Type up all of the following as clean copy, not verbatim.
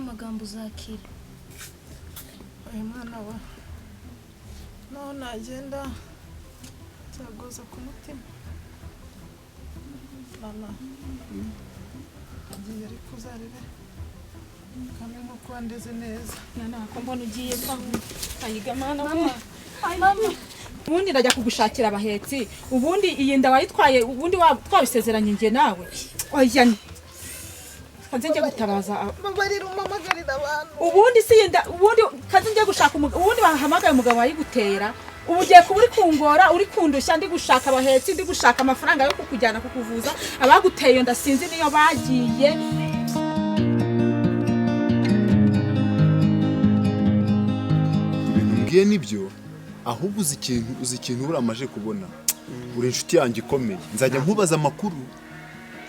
amagambo uzakira. Uyu mwana wa no nagenda zagoza ku mutima. Mama agiye ari kuzarebe kamwe nkuko wandeze neza. Mwana ko mbona ugiye kwa ayiga mwana we. Mama ubundi ndajya kugushakira abahetsi ubundi iyi nda wayitwaye ubundi twabisezeranye nge nawe. Oya kaze njye gutabaza babarira umamagarira abantu. Ubundi si yenda ubundi kaze njye gushaka ubundi bahamagaye umugabo wayigutera. Ubugiye kuburi kungora uri kundushya ndi gushaka abahetsi ndi gushaka amafaranga yo kukujyana kukuvuza abaguteye ndasinzi niyo bagiye. Ibintu ngiye nibyo ahubwo uzi ikintu uramaje kubona uri inshuti yanjye ikomeye nzajya nkubaza amakuru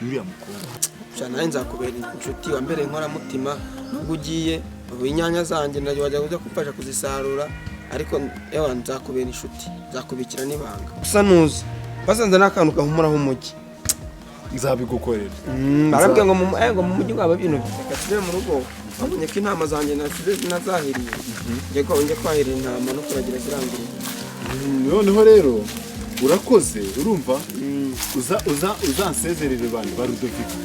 y'uriya mukobwa cyane nzakubera inshuti wa mbere nkora mutima ubwo ugiye inyanya zanjye najya wajya kufasha kuzisarura ariko yewe nzakubera inshuti nzakubikira nibanga usa nuzi basanze nakantu gahumuraho umujyi nzabigukorera arabwiye ngo mu mujyi ngaba ibintu bikatire mu rugo abonye ko intama zanjye nazahiriye njye kwahirira intama no kuragira zirangire. noneho rero urakoze urumva uzansezerere abantu ba Rudoviko.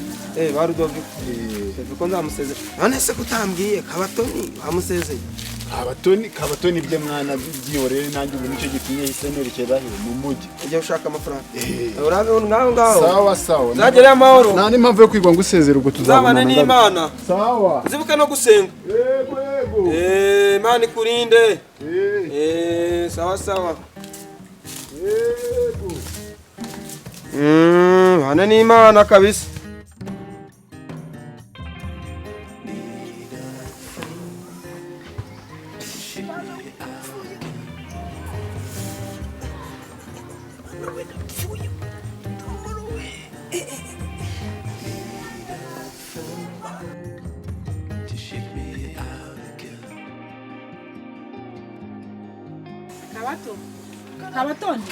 Ba Rudoviko nzamusezera none se kutambwiye Kabatoni wamusezeye Kabatoni bye mwana byihorere nanjye ubu nicyo gitumye hise nerekeza mu mujyi ujya ushaka amafaranga urabe ngaho sawa nzagere amahoro nta n'impamvu yo kwigwa ngusezera ubwo tuzabana n'Imana sawa zibuke no gusenga yego Imana ikurinde sawa yego bana n'Imana kabisa. Kabatoni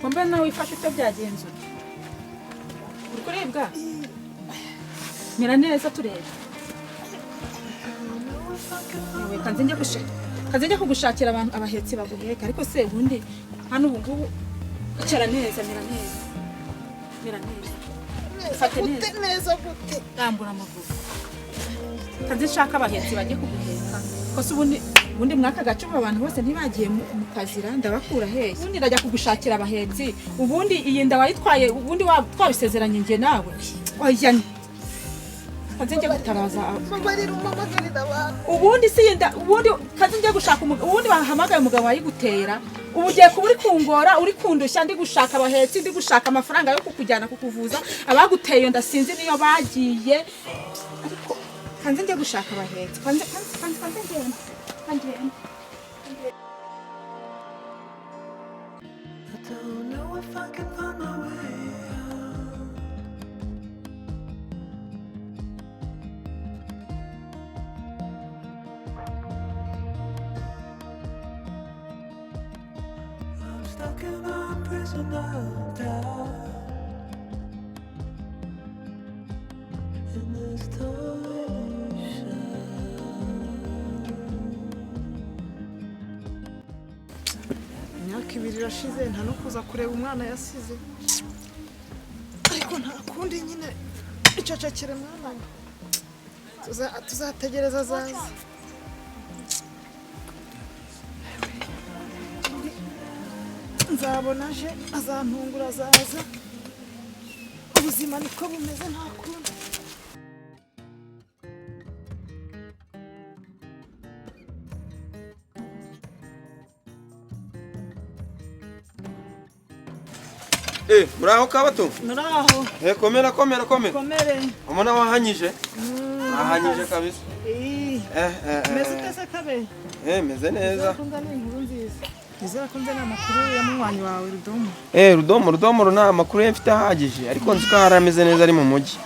kombe nawe wifashe icyo byagenzura uri kuribwa mera neza turebe kanze njye kugushakira abantu abahetsi baguheka ariko se ubundi hano ubu ngubu icara neza mera neza fate neza gute rambura amaguru kanze nshaka abahetsi bajye kuguheka kose ubundi mwaka gacupa abantu bose ntibagiye mu kazira ndabakura heye ubundi ndajya kugushakira abahetsi ubundi iyi nda wayitwaye ubundi twabisezeranye nge nawe. Oya kaze njye gutabaza babarira umamagarira abantu. ubundi si yenda ubundi kaze njye gushaka ubundi bahamagaye umugabo wayigutera ubugiye kuburi kungora uri kundushya ndi gushaka abahetsi ndi gushaka amafaranga yo kukujyana kukuvuza abaguteye ndasinzi niyo bagiye ariko kanze njye gushaka abahetsi kanze Stuck in a prison of doubt in this torsion. Imyaka 2 irashize nta no kuza kureba umwana yasize ariko nta kundi nyine icecekere mwana tuzategereza zaza. Nzabona aje azantungura azaza ubuzima niko bumeze nta kundi. Muraho Kabato Muraho komera komere umwana wahanyije ahanyije kabisa meze utese kabe meze neza kunda ni inkuru nziza nizera ko nzana amakuru ya munywanyi wawe Rudomo nta makuru ye mfite ahagije ariko nzi ko harameze neza ari mu mujyi.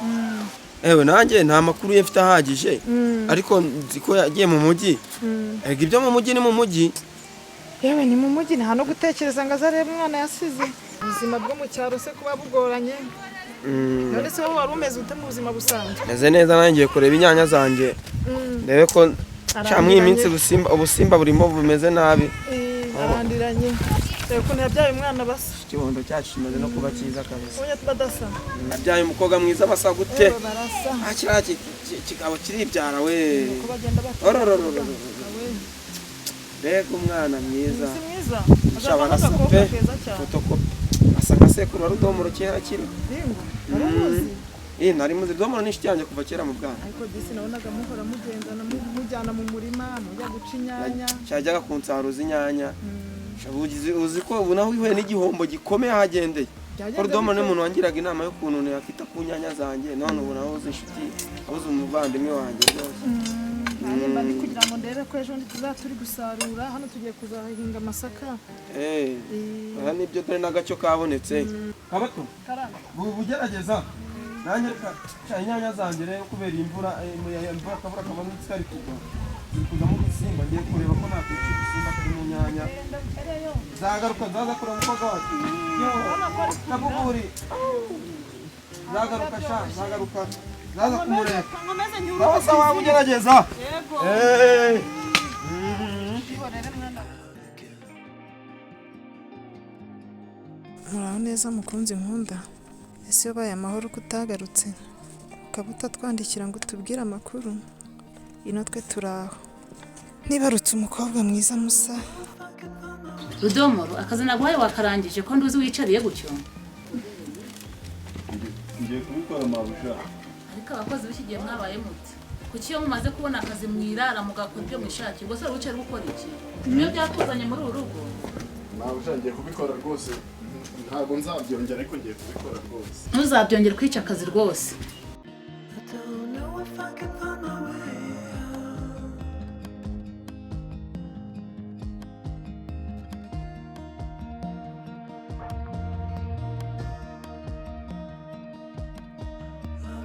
Nanjye nta makuru ye mfite ahagije ariko nzi ko yagiye mu mujyi. Ibyo mu mujyi ni mu mujyi. Yewe ni mu mujyi nta no gutekereza ngo azarebe umwana yasize. Ubuzima bwo mu cyaro se kuba bugoranye. None se wowe wari umeze ute mu buzima busanzwe? Meze neza nanjye kureba inyanya zanjye ndebe ko cyamwe iminsi ubusimba burimo bumeze nabi arandiranye reba ukuntu yabyaye umwana basa ikibondo cyacu kimaze no kuba cyiza kabisa ubunya badasa nabyaye umukobwa mwiza basa gute barasa kiriya kikaba kiribyara we uko bagenda ororororo mbega umwana mwiza si mwiza shabara azaba sape agakobwa keza cyane fotokopi asa nka sekuru wa rudomoro kera kiri Bingo, waramuzi nari muzi rudomoro n'inshuti yanjye kuva kera mu bwana ariko disi nabonaga muhora mugenzana mujyana mu murima mujya guca inyanya cyajyaga kunsaruza inyanya uzi ko ubu naho wihuye n'igihombo gikomeye ahagendeye ko rudomoro ni umuntu wangiraga inama y'ukuntu yakita ku nyanya zanjye none ubu naho uzi inshuti abuze umuvandimwe wanjye rwose nanjye mba ndi kugira ngo ndebe ko ejo tuzaba turi gusarura hano tugiye kuzahinga amasaka aha nibyo dore n'agacyo kabonetse kabato karanga bugerageza nanjye reka inyanya zanjye rero kubera imvura akabura kava munsi kari kugwa ziri kuzamo udusimba ngiye kureba ko nakwica udusimba turi mu nyanya zagaruka zaza kureba umukobwa wacu kabuguri zagaruka sha zagaruka zaza kumureba basa waba ugerageza muraho neza mukunzi nkunda ese wabaye amahoro ko utagarutse ukaba utatwandikira ngo utubwire amakuru ino twe turaho nibarutse umukobwa mwiza musa Rudomoro akazi naguhaye wakarangije ko nduzi wicariye gutyo ngiye kubikora mabusha ariko abakozi b'iki gihe mwabaye muti kuki iyo mumaze kubona akazi mwirara mugakora ibyo mwishakiye ubwo se wari wicari gukora iki niyo byakuzanye muri uru rugo mabusha ngiye kubikora rwose ntabwo nzabyongera ariko ngiye kubikora rwose ntuzabyongere kwica akazi rwose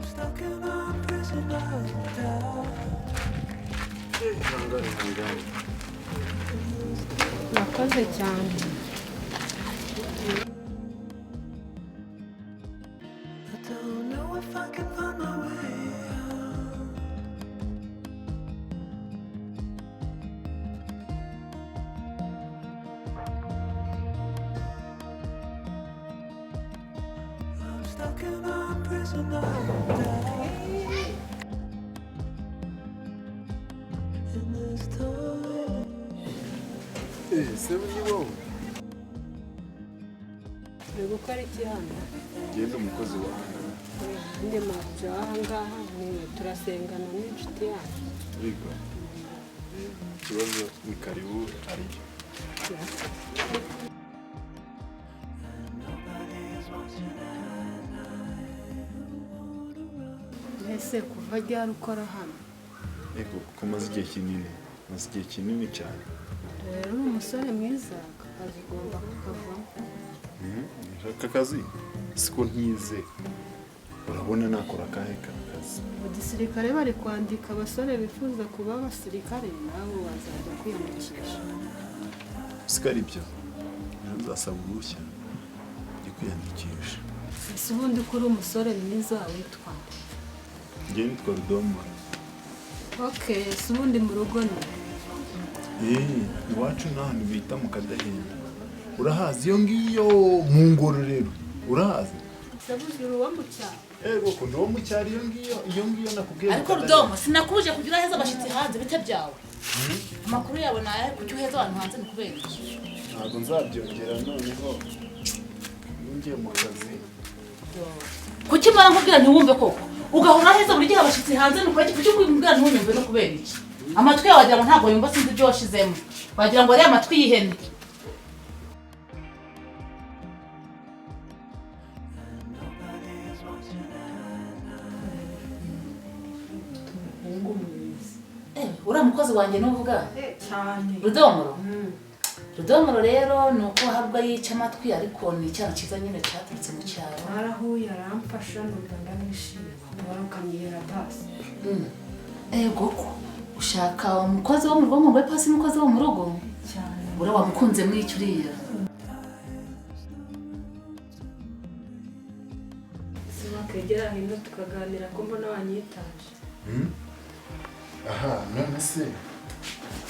Stuck in a prison of doubt. Nakoze cyane. I don't know if I can find my way out. I'm stuck in a prison of doubt. In this toy. ese ni wowe Uri gukora iki hano? ngende umukozi wawe Ndi mabyo aha ngaha turasengana n'inshuti yacu. Bigo ikibazo ni karibu ariyo Ese kuva ryari ukora hano? ego kuko maze igihe kinini cyane Rero uri umusore mwiza, akazi ugomba kukavamo. aka kazi siko ntize urabona nakora akahe kazi Mu gisirikare bari kwandika abasore bifuza kuba abasirikare nawe wazajya kwiyandikisha. siko ari byo nzasaba uruhushya njye kwiyandikisha Ese ubundi ko uri umusore mwiza witwa? njye nitwa rudomo Okay, ese ubundi mu rugo ni? iwacu ni ahantu bita mu Kadahenda urahazi iyo ngiyo mu ngororero urahazi Sabuze uwo mu cyaro. ego ko ndo mu cyari iyo ngiyo nakubwiye ariko Rudomo sinakubuje kugira heza abashitsi hanze bite byawe amakuru yawe naye kuki uheza abantu hanze ni kubera iki ntabwo nzabyongera noneho ngiye mu kazi kuki mara nkubwira ntiwumve koko ugahora heza buri gihe abashitsi hanze ni kubera iki kuki umbwira ntiwumve no kubera iki amatwi yawe wagira ngo ntabwo yumva sinzi ibyo washizemo wagira ngo ari amatwi y'ihene uriya mukozi wanjye n'uvuga Cyane. Rudomoro Rudomoro rero ni uko habwa yica amatwi ariko ni icyana cyiza nyine cyaturutse mu cyaro Barahuye aramfasha numva ndamwishimiye. Warukamira pasi. ego ko ushaka umukozi wo mu rugo ngo pasi n'umukozi wo mu rugo Cyane. ura wamukunze mw'icyo uriya Wakegera hino tukaganira ko mbona wanyitaje. aha none se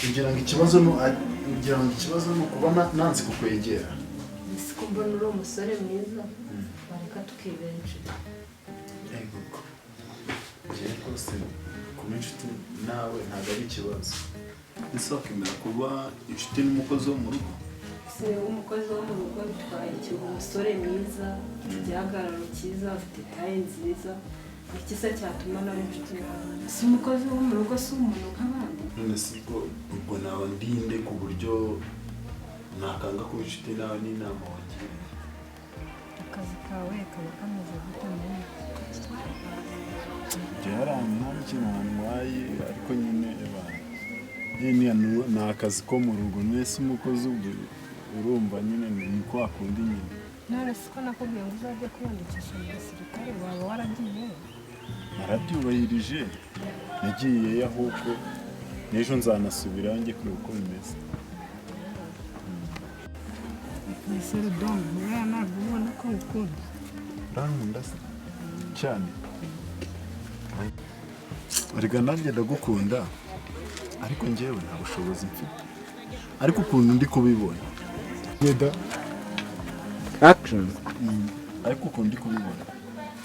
kugira ngo ikibazo ni ukuba nanze kukwegera. siko mbona uri umusore mwiza bareka tukibera inshuti. Yego ko njyewe rwose kuba inshuti nawe ntabwo ari ikibazo. Ese wakemera kuba inshuti n'umukozi wo mu rugo? Se umukozi wo mu rugo bitwaye iki? Umusore mwiza, igihagararo cyiza, afite taye nziza, iki se cyatuma nawe inshuti nawe? Si umukozi wo mu rugo, si umuntu nk'abandi. None si ubwo nawe ndinde ku buryo nakanga kuba inshuti nawe n'inama wagira. Akazi kawe kaba kameze gute mbona? Byaranye nta kintu wantwaye ariko nyine ni akazi ko mu rugo. Mwese umukozi urumva nyine ni ko akunda nyine. None siko nakubwiye ngo uzajye kwiyandikisha mu gisirikare, waba waragiye? Narabyubahirije, nagiyeyo ahubwo n'ejo nzanasubira njye kureba uko bimeze. Ese Rudomo, uriya ntabwo ubona ko ukunda? Urankunda se cyane? Erega nanjye ndagukunda ariko njyewe nta bushobozi mfite, ariko ukuntu ndi kubibona action ariko ukuntu ndi kubibona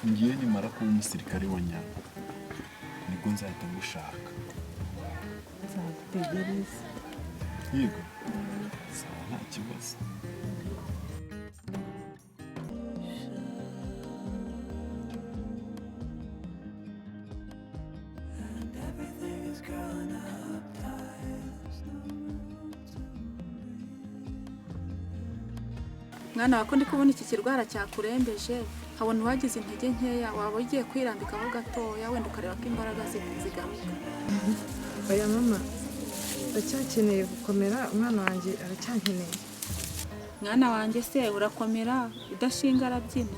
ngiye nimara kuba umusirikare wa nyawe nibwo nzahita ngushaka. Nzagutegereza. Yego sawa nta kibazo. Mwana wako ndi kubona iki kirwara cyakurembeje, habona uwagize intege nkeya, waba ugiye kwirambikaho gatoya wenda ukareba ko imbaraga zigaruka. Oya mama, ndacyakeneye gukomera, umwana wanjye aracyankeneye. Mwana wanjye se urakomera udashinga arabyina.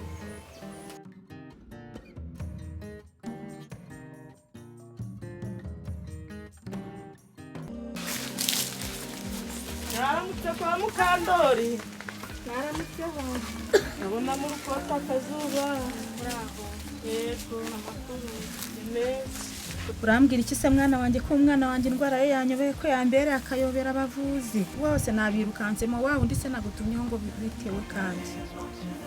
Mwaramutse kwa Mukandori. Mwaramutseho. Ndabona muri kota akazuba. Bravo. Yego, amakuru ni meza. Urambwira iki se mwana wanjye ko umwana wanjye indwara ye yanyobeye ko yambere akayobera abavuzi bose nabirukansemo wa undi se nagutumyeho ngo bitewe kandi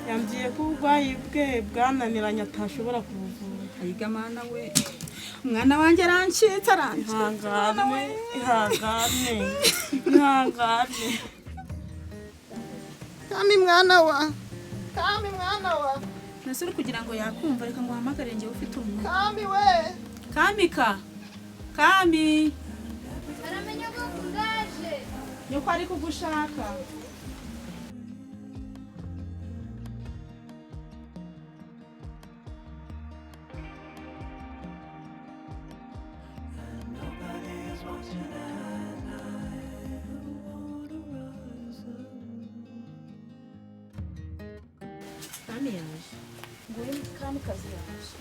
Yambwiye ko uburwayi bwe bwananiranye atashobora kubuvura. ayiga mwana we umwana wanjye arancitse Ihangane. Kami mwana wa nase uri kugira ngo yakumva reka ngo uhamagare njye ufite umuntu. Kami we Kamika Kami Aramenya ko kundaje. nyoko ari kugushaka. Kami yaje. Nguyu Kami kazi yaje.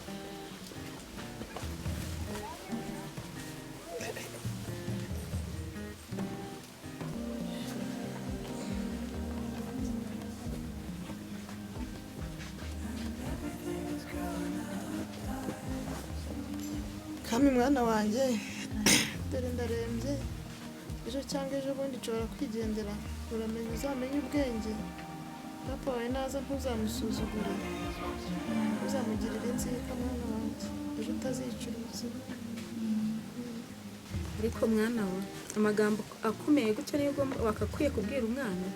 Kami mwana wanjye dore ndarembye, ejo cyangwa ejo bundi nshobora kwigendera, uramenye uzamenye ubwenge. Papa wawe naza ntuzamusuzugure, uzamugirire inzika mwana wanjye, ejo utazicira ubuzima. Ariko mwana we amagambo akomeye gutyo niyo wakakwiye kubwira umwana,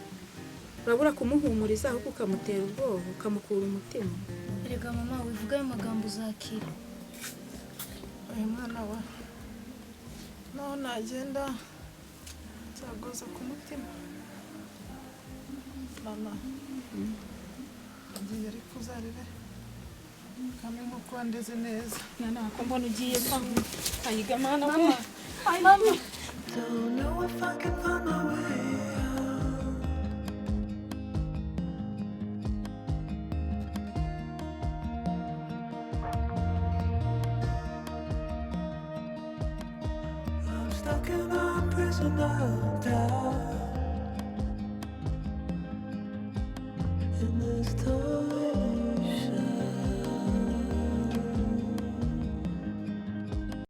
urabura kumuhumuriza ahubwo ukamutera ubwoba ukamukura umutima. Erega mama wivuga ayo magambo uzakira. Uyu mwana wa naho nagenda nzagoza ku mutima. Mama ngiye ariko uzarebe Kami nk'uko wandeze neza. Mwana wako mbona ugiye kwa ayiga mwana we. Mama Don't know if I can find my way out. I'm stuck in a prison of doubt.